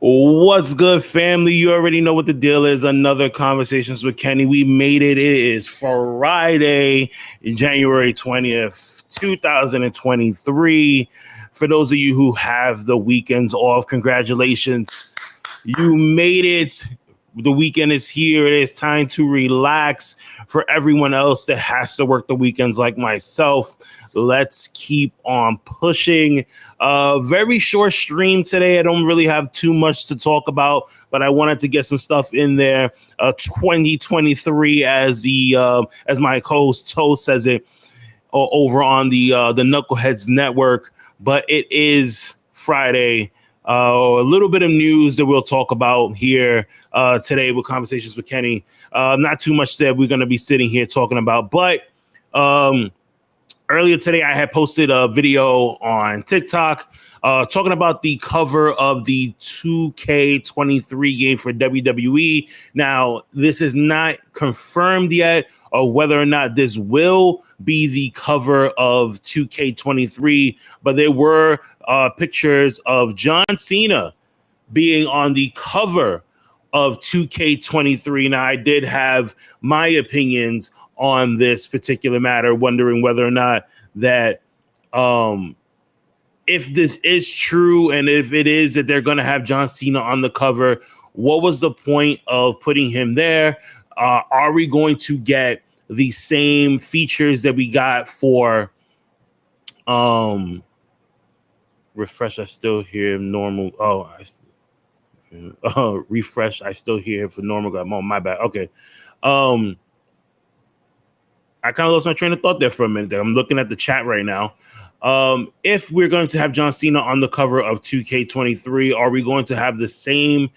What's good, family? You already know what the deal is. Another Conversations with Kenny. We made it. It is Friday, January 20th, 2023. For those of you who have the weekends off, congratulations. You made it. The weekend is here. It is time to relax. For everyone else that has to work the weekends like myself, let's keep on pushing. Very short stream today. I don't really have too much to talk about, but I wanted to get some stuff in there. 2023, as my co-host Toe says it over on the Knuckleheads Network. But it is Friday. A little bit of news that we'll talk about here today with Conversations with Kenny. Not too much that we're going to be sitting here talking about, but earlier today I had posted a video on TikTok talking about the cover of the 2K23 game for WWE. Now, this is not confirmed yet of whether or not this will be the cover of 2K23, but there were pictures of John Cena being on the cover of 2K23. Now, I did have my opinions on this particular matter, wondering whether or not that if this is true, and if it is that they're going to have John Cena on the cover, what was the point of putting him there? Are we going to get the same features that we got for refresh? I still hear normal. Refresh. I still hear for normal. Oh, my bad. Okay. I kind of lost my train of thought there for a minute. I'm looking at the chat right now. If we're going to have John Cena on the cover of 2K23, are we going to have the same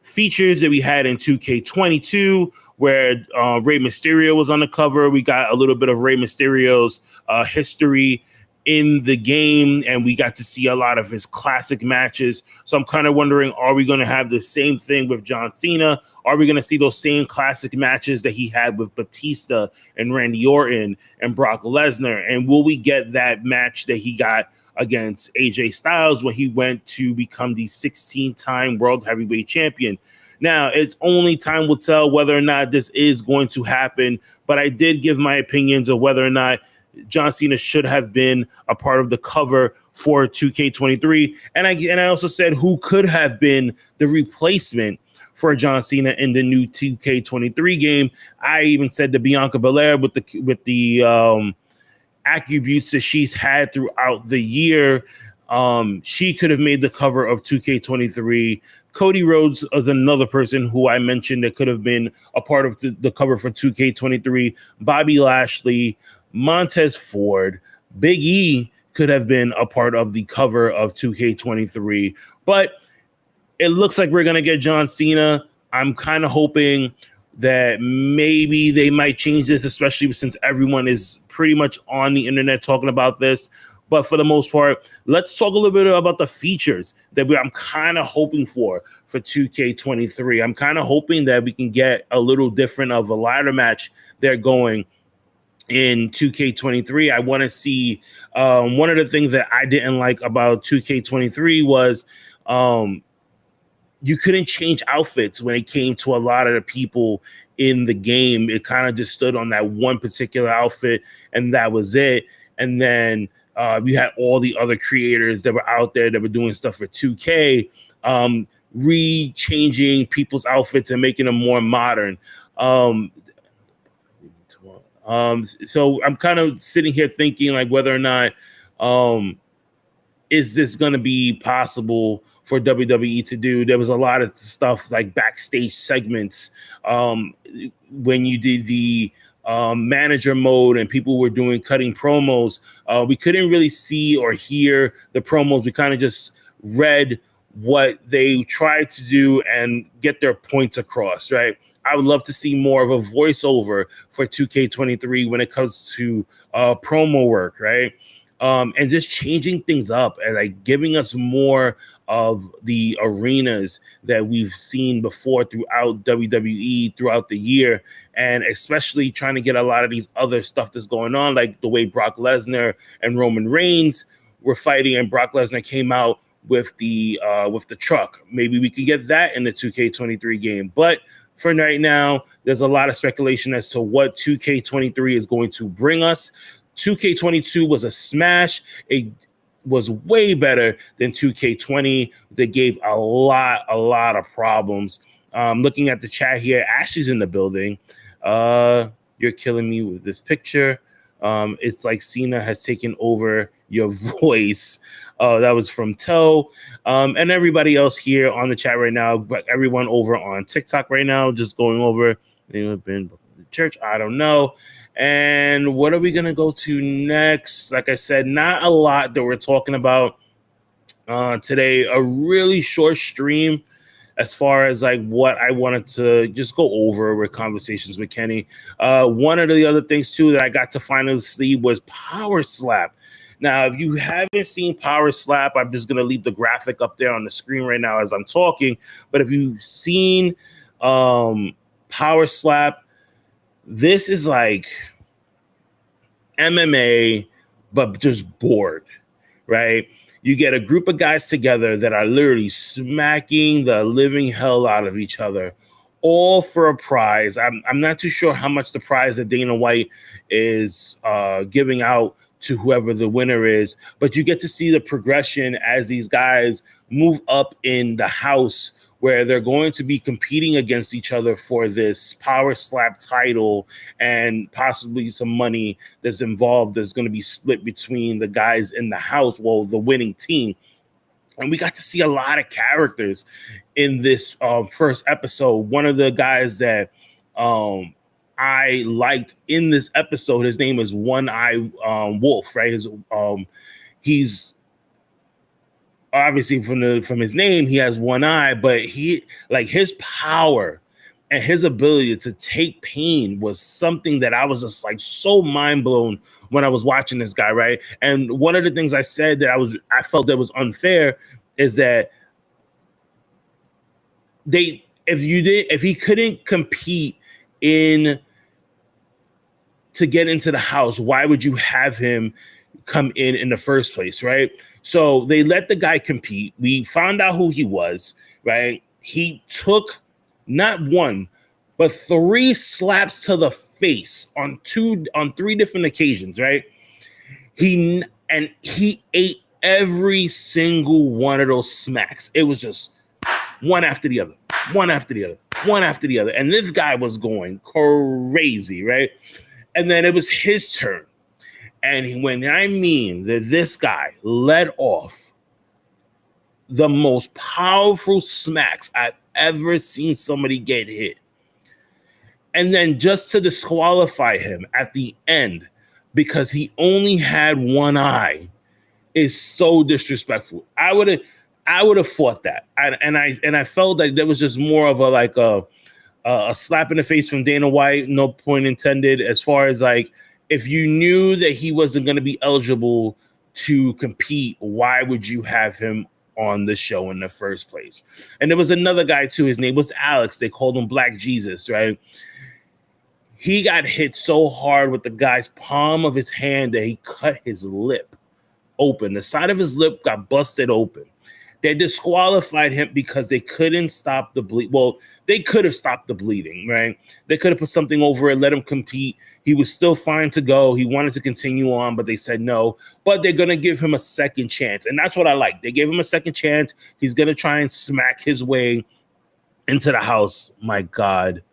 features that we had in 2K22, where Rey Mysterio was on the cover? We got a little bit of Rey Mysterio's history in the game, and we got to see a lot of his classic matches. So I'm kind of wondering, are we going to have the same thing with John Cena? Are we going to see those same classic matches that he had with Batista and Randy Orton and Brock Lesnar? And will we get that match that he got against AJ Styles when he went to become the 16-time World Heavyweight Champion? Now, it's only time will tell whether or not this is going to happen, but I did give my opinions of whether or not John Cena should have been a part of the cover for 2K23. And I also said who could have been the replacement for John Cena in the new 2K23 game. I even said to Bianca Belair, with the attributes that she's had throughout the year, she could have made the cover of 2K23. Cody Rhodes is another person who I mentioned that could have been a part of the cover for 2K23. Bobby Lashley, Montez Ford, Big E could have been a part of the cover of 2K23, but it looks like we're going to get John Cena. I'm kind of hoping that maybe they might change this, especially since everyone is pretty much on the internet talking about this. But for the most part, let's talk a little bit about the features that I'm kind of hoping for 2K23. I'm kind of hoping that we can get a little different of a ladder match they're going in 2K23. I want to see one of the things that I didn't like about 2K23 was you couldn't change outfits when it came to a lot of the people in the game. It kind of just stood on that one particular outfit, and that was it. And then we had all the other creators that were out there that were doing stuff for 2K, re-changing people's outfits and making them more modern. So I'm kind of sitting here thinking like whether or not is this going to be possible for WWE to do. There was a lot of stuff like backstage segments when you did the manager mode and people were cutting promos. We couldn't really see or hear the promos. We kind of just read what they tried to do and get their points across, right? I would love to see more of a voiceover for 2K23 when it comes to promo work, right? And just changing things up and like giving us more of the arenas that we've seen before throughout WWE throughout the year, and especially trying to get a lot of these other stuff that's going on, like the way Brock Lesnar and Roman Reigns were fighting, and Brock Lesnar came out with the truck. Maybe we could get that in the 2K23 game. But for right now, there's a lot of speculation as to what 2K23 is going to bring us. 2K22 was a smash. It was way better than 2K20. They gave a lot of problems. Looking at the chat here, Ashley's in the building. You're killing me with this picture. It's like Cena has taken over your voice. That was from Toe. And everybody else here on the chat right now, but everyone over on TikTok right now, just going over. They've been to church. I don't know. And what are we going to go to next? Like I said, not a lot that we're talking about today. A really short stream as far as like what I wanted to just go over with conversations with Kenny. One of the other things too that I got to finally see was Power Slap. Now, if you haven't seen Power Slap, I'm just going to leave the graphic up there on the screen right now as I'm talking. But if you've seen Power Slap, this is like MMA, but just bored, right? You get a group of guys together that are literally smacking the living hell out of each other, all for a prize. I'm not too sure how much the prize that Dana White is giving out to whoever the winner is, but you get to see the progression as these guys move up in the house where they're going to be competing against each other for this Power Slap title and possibly some money that's involved that's going to be split between the guys in the house, well, the winning team. And we got to see a lot of characters in this first episode. One of the guys that I liked in this episode, his name is One Eye Wolf, right? He's obviously from his name, he has one eye, but he like his power and his ability to take pain was something that I was just like so mind blown when I was watching this guy, right? And one of the things I said that I felt that was unfair is that if he couldn't compete to get into the house, why would you have him come in the first place, right? So they let the guy compete. We found out who he was, right? He took not one, but 3 slaps to the face on 3 different occasions, right? He ate every single one of those smacks. It was just one after the other, one after the other, one after the other. And this guy was going crazy, right? And then it was his turn. And when I mean that this guy led off the most powerful smacks I've ever seen somebody get hit. And then just to disqualify him at the end because he only had one eye is so disrespectful. I would have fought that. And I felt like there was just more of a slap in the face from Dana White, no point intended, as far as like, if you knew that he wasn't going to be eligible to compete, why would you have him on the show in the first place? And there was another guy too. His name was Alex. They called him Black Jesus, right? He got hit so hard with the guy's palm of his hand that he cut his lip open. The side of his lip got busted open. They disqualified him because they couldn't stop the bleed. Well, they could have stopped the bleeding, right? They could have put something over it, let him compete. He was still fine to go. He wanted to continue on, but they said no. But they're going to give him a second chance. And that's what I like. They gave him a second chance. He's going to try and smack his way into the house. My God.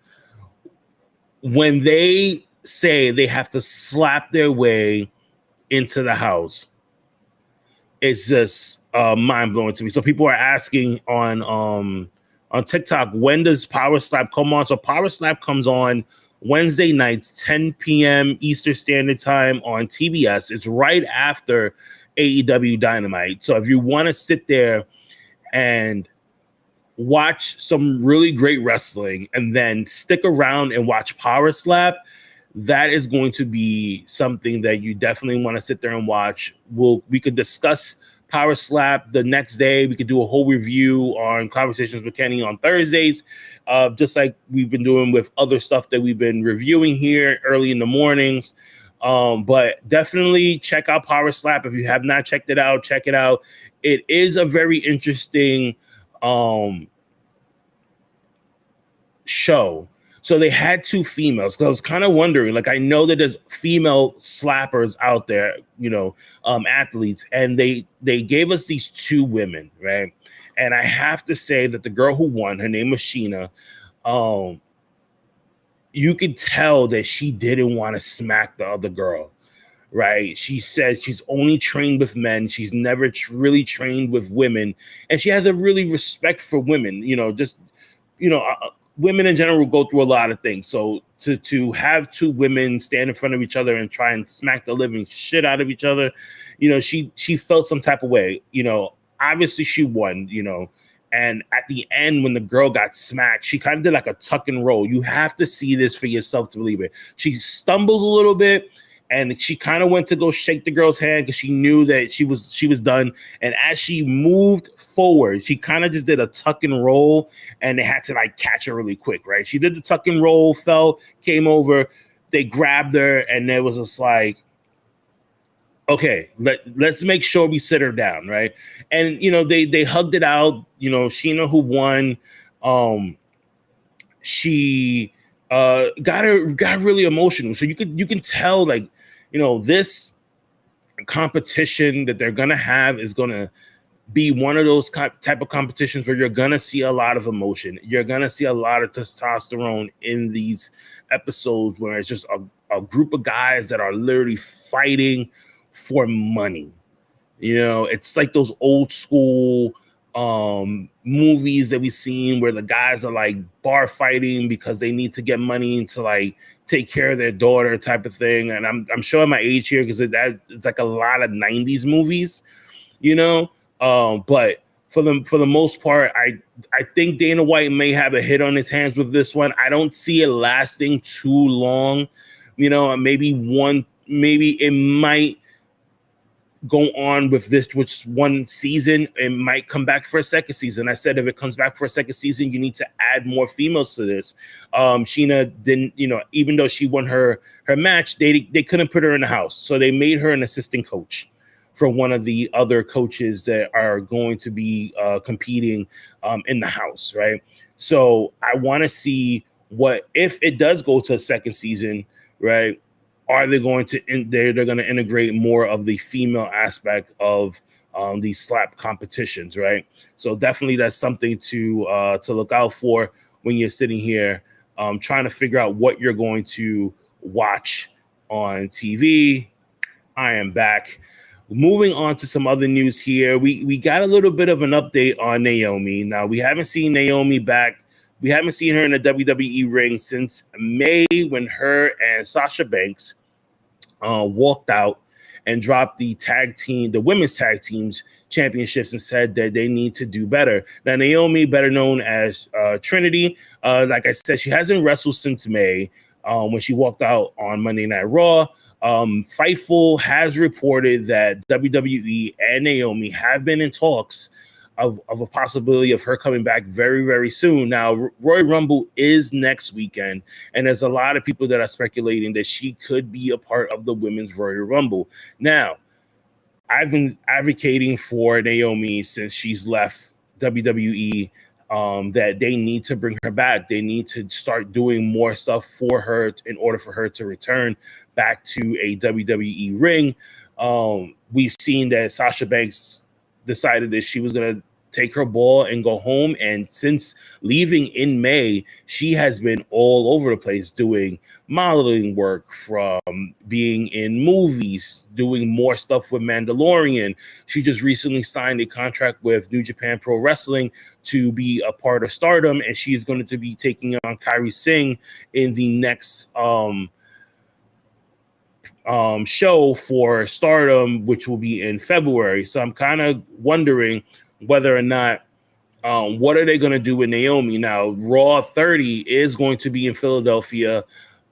When they say they have to slap their way into the house, it's just mind-blowing to me. So people are asking on TikTok, when does Power Slap come on? So Power Slap comes on Wednesday nights, 10 p.m. Eastern Standard Time on TBS. It's right after AEW Dynamite. So if you want to sit there and watch some really great wrestling and then stick around and watch Power Slap, that is going to be something that you definitely want to sit there and watch. We could discuss Power Slap the next day. We could do a whole review on Conversations with Kenny on Thursdays, just like we've been doing with other stuff that we've been reviewing here early in the mornings. But definitely check out Power Slap. If you have not checked it out, check it out. It is a very interesting show. So they had two females. Because I was kind of wondering, like, I know that there's female slappers out there, athletes, and they gave us these two women, right? And I have to say that the girl who won, her name was Sheena. You could tell that she didn't want to smack the other girl, right? She says she's only trained with men. She's never really trained with women. And she has a really respect for women, women in general go through a lot of things. So to have two women stand in front of each other and try and smack the living shit out of each other, she felt some type of way. Obviously she won, and at the end, when the girl got smacked, she kind of did like a tuck and roll. You have to see this for yourself to believe it. She stumbles a little bit, and she kind of went to go shake the girl's hand because she knew that she was done. And as she moved forward, she kind of just did a tuck and roll, and they had to like catch her really quick, right? She did the tuck and roll, fell, came over, they grabbed her, and there was just like, okay, let's make sure we sit her down, right? And they hugged it out. Sheena, who won, she got really emotional. So you can tell, like, this competition that they're gonna have is gonna be one of those type of competitions where you're gonna see a lot of emotion. You're gonna see a lot of testosterone in these episodes where it's just a group of guys that are literally fighting for money. It's like those old school movies that we've seen where the guys are like bar fighting because they need to get money to like take care of their daughter type of thing. And I'm showing my age here because it's like a lot of 90s movies, but for the most part, I think Dana White may have a hit on his hands with this one. I don't see it lasting too long. Maybe it might go on with this, which one season. It might come back for a second season. I said if it comes back for a second season, you need to add more females to this. Sheena didn't, even though she won her match, they couldn't put her in the house, so they made her an assistant coach for one of the other coaches that are going to be competing in the house, right? So I want to see what if it does go to a second season, right? Are they going to they're going to integrate more of the female aspect of these slap competitions, right? So definitely that's something to look out for when you're sitting here trying to figure out what you're going to watch on TV. I am back. Moving on to some other news here. We got a little bit of an update on Naomi. Now, we haven't seen Naomi back. We haven't seen her in a WWE ring since May when her and Sasha Banks walked out and dropped the women's tag teams championships and said that they need to do better. Now, Naomi, better known as Trinity, like I said, she hasn't wrestled since May when she walked out on Monday Night Raw. Fightful has reported that WWE and Naomi have been in talks of a possibility of her coming back very, very soon. Now, Royal Rumble is next weekend, and there's a lot of people that are speculating that she could be a part of the Women's Royal Rumble. Now, I've been advocating for Naomi since she's left WWE that they need to bring her back. They need to start doing more stuff for her in order for her to return back to a WWE ring. We've seen that Sasha Banks decided that she was going to take her ball and go home. And since leaving in May, she has been all over the place doing modeling work, from being in movies, doing more stuff with Mandalorian. She just recently signed a contract with New Japan Pro Wrestling to be a part of Stardom, and she's going to be taking on Kairi Singh in the next show for Stardom, which will be in February. So I'm kind of wondering whether or not what are they going to do with Naomi. Now, Raw 30 is going to be in Philadelphia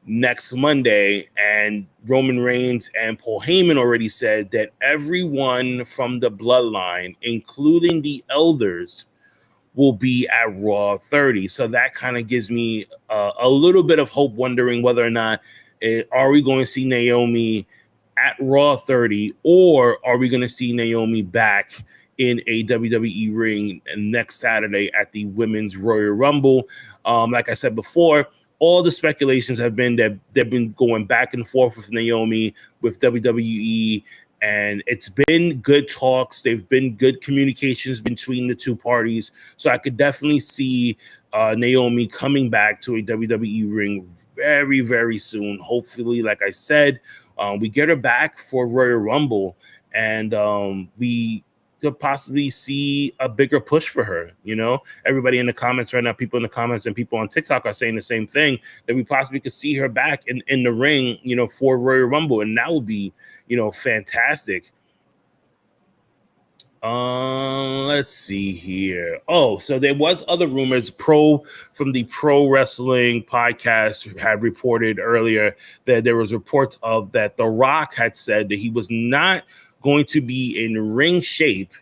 next Monday, and Roman Reigns and Paul Heyman already said that everyone from the bloodline, including the elders, will be at Raw 30. So that kind of gives me a little bit of hope, wondering whether or not Are we going to see Naomi at Raw 30, or are we going to see Naomi back in a WWE ring next Saturday at the Women's Royal Rumble? Like I said before, all the speculations have been that they've been going back and forth with Naomi, with WWE, and it's been good talks. They've been good communications between the two parties. So I could definitely see Naomi coming back to a WWE ring very, very soon. Hopefully, like I said, we get her back for Royal Rumble, and we could possibly see a bigger push for her. You know, everybody in the comments right now, people in the comments and people on TikTok are saying the same thing, that we possibly could see her back in the ring, you know, for Royal Rumble, and that would be, you know, fantastic. Let's see here. Oh, so there was other rumors. From the Pro Wrestling podcast had reported earlier that there was reports of that The Rock had said that he was not going to be in ring shape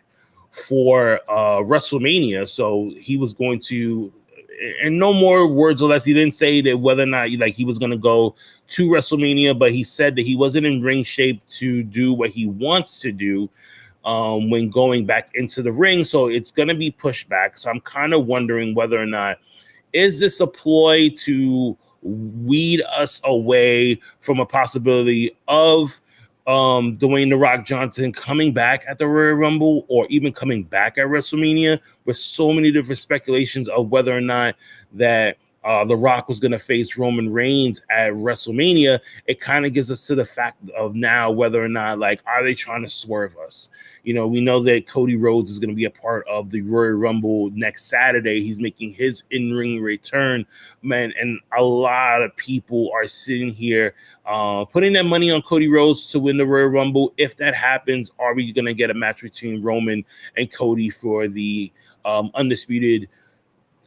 for WrestleMania. So he was going to, and no more words or less, he didn't say that whether or not like he was going to go to WrestleMania, but he said that he wasn't in ring shape to do what he wants to do when going back into the ring. So it's going to be pushed back. So I'm kind of wondering whether or not, is this a ploy to weed us away from a possibility of Dwayne "The Rock" Johnson coming back at the Royal Rumble, or even coming back at WrestleMania, with so many different speculations of whether or not that The Rock was going to face Roman Reigns at WrestleMania. It kind of gives us to the fact of now whether or not, like, are they trying to swerve us? You know, we know that Cody Rhodes is going to be a part of the Royal Rumble next Saturday. He's making his in-ring return, man, and a lot of people are sitting here putting their money on Cody Rhodes to win the Royal Rumble. If that happens, are we going to get a match between Roman and Cody for the undisputed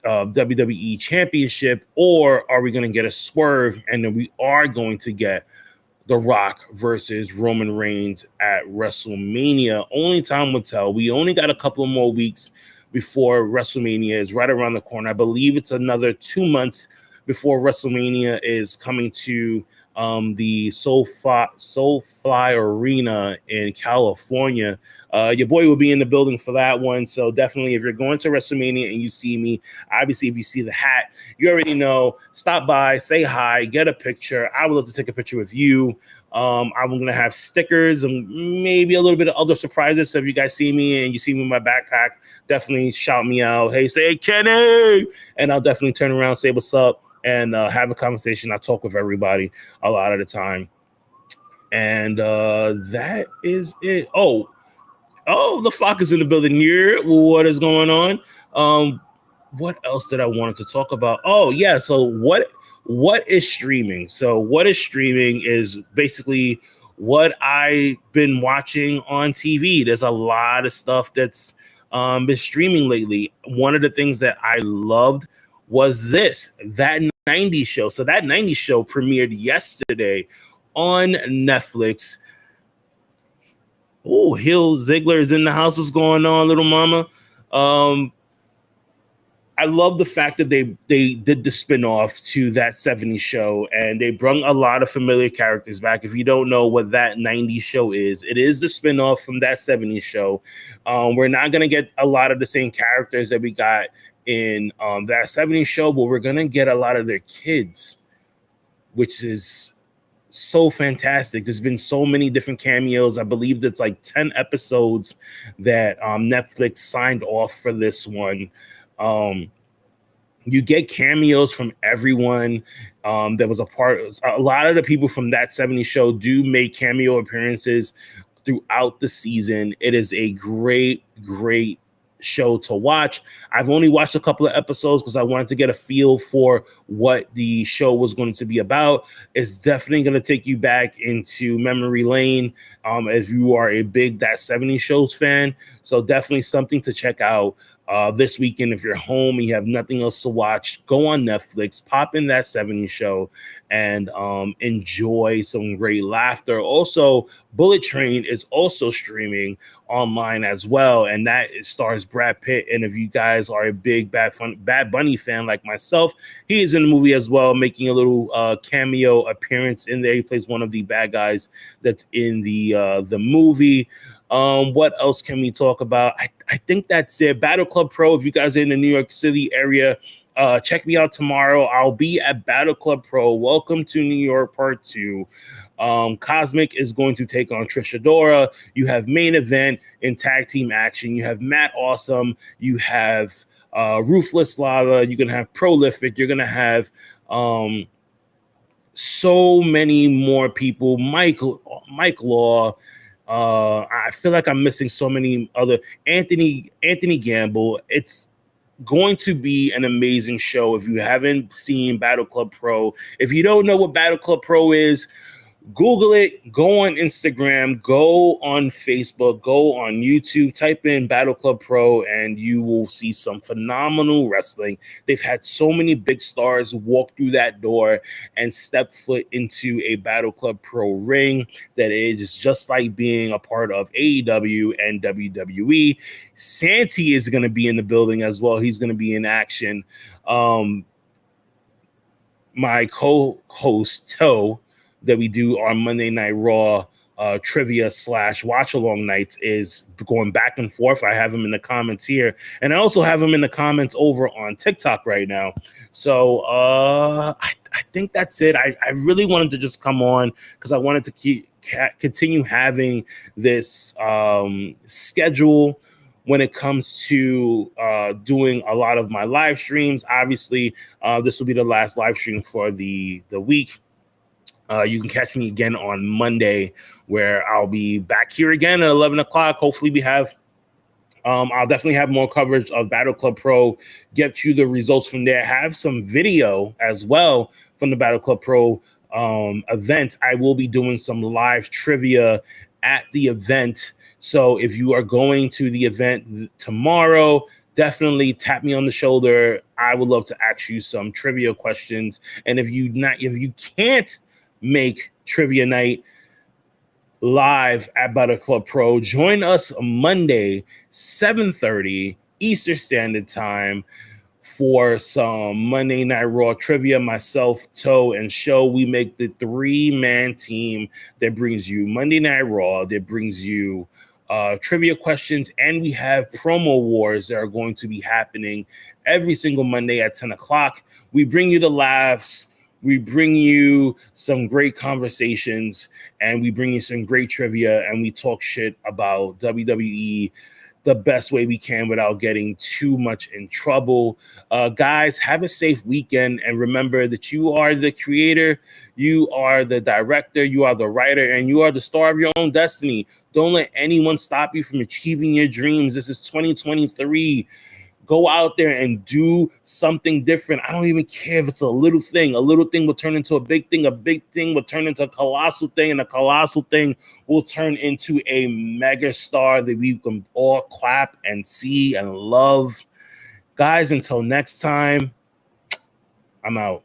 WWE Championship, or are we going to get a swerve and then we are going to get The Rock versus Roman Reigns at WrestleMania? Only time will tell. We only got a couple of more weeks before WrestleMania is right around the corner. I believe it's another 2 months before WrestleMania is coming to the SoFi Arena in California. Your boy will be in the building for that one. So definitely, if you're going to WrestleMania and you see me, obviously, if you see the hat, you already know, stop by, say hi, get a picture. I would love to take a picture with you. I'm going to have stickers and maybe a little bit of other surprises. So if you guys see me and you see me in my backpack, definitely shout me out. Hey, say, Kenny. And I'll definitely turn around, say what's up, and have a conversation. I talk with everybody a lot of the time. And that is it. Oh, the flock is in the building here. What is going on? What else did I want to talk about? Oh, yeah. So what is streaming? So what is streaming is basically what I've been watching on TV. There's a lot of stuff that's been streaming lately. One of the things that I loved was that 90s show. So that 90s show premiered yesterday on Netflix. Oh, Hill Ziegler is in the house. What's going on, little mama? I love the fact that they did the spinoff to that 70s show, and they brought a lot of familiar characters back. If you don't know what that 90s show is, it is the spinoff from that 70s show. We're not going to get a lot of the same characters that we got in that 70s show, but we're going to get a lot of their kids, which is so fantastic. There's been so many different cameos. I believe there's like 10 episodes that Netflix signed off for this one. You get cameos from everyone that was a part. A lot of the people from that 70s show do make cameo appearances throughout the season. It is a great show to watch. I've only watched a couple of episodes because I wanted to get a feel for what the show was going to be about. It's definitely going to take you back into memory lane if you are a big That 70s Shows fan. So definitely something to check out. this weekend, if you're home and you have nothing else to watch, go on Netflix, pop in that 70s show, and enjoy some great laughter. Also, Bullet Train is also streaming online as well, and that stars Brad Pitt. And if you guys are a big Bad Bunny fan like myself, he is in the movie as well, making a little cameo appearance in there. He plays one of the bad guys that's in the movie. What else can we talk about? I think that's it. Battle Club Pro, if you guys are in the New York City area, check me out tomorrow. I'll be at Battle Club Pro. Welcome to New York Part 2. Cosmic is going to take on Trish Adora. You have main event in tag team action. You have Matt Awesome. You have Ruthless Lava. You're going to have Prolific. You're going to have so many more people. Mike Law. I feel like I'm missing so many other Anthony Gamble. It's going to be an amazing show. If you haven't seen Battle Club Pro, if you don't know what Battle Club Pro is, Google it, go on Instagram, go on Facebook, go on YouTube, type in Battle Club Pro, and you will see some phenomenal wrestling. They've had so many big stars walk through that door and step foot into a Battle Club Pro ring that is just like being a part of AEW and WWE. Santi is going to be in the building as well. He's going to be in action. My co-host, Toe, that we do our Monday Night Raw trivia / watch along nights is going back and forth. I have him in the comments here, and I also have him in the comments over on TikTok right now. So I think that's it. I really wanted to just come on because I wanted to continue having this schedule when it comes to doing a lot of my live streams. Obviously, this will be the last live stream for the week. You can catch me again on Monday, where I'll be back here again at 11 o'clock. Hopefully we have, I'll definitely have more coverage of Battle Club Pro, get you the results from there, have some video as well from the Battle Club Pro event. I will be doing some live trivia at the event. So if you are going to the event tomorrow, definitely tap me on the shoulder. I would love to ask you some trivia questions. And if you can't make trivia night live at Battle Club Pro, join us Monday, 7:30 Eastern Standard Time for some Monday Night Raw trivia. Myself, Toe, and Show, we make the 3-man team that brings you Monday Night Raw, that brings you trivia questions, and we have promo wars that are going to be happening every single Monday at 10 o'clock. We bring you the laughs, we bring you some great conversations, and we bring you some great trivia, and we talk shit about WWE the best way we can without getting too much in trouble. Guys, have a safe weekend, and remember that you are the creator, you are the director, you are the writer, and you are the star of your own destiny. Don't let anyone stop you from achieving your dreams. This is 2023. Go out there and do something different. I don't even care if it's a little thing. A little thing will turn into a big thing. A big thing will turn into a colossal thing. And a colossal thing will turn into a mega star that we can all clap and see and love. Guys, until next time, I'm out.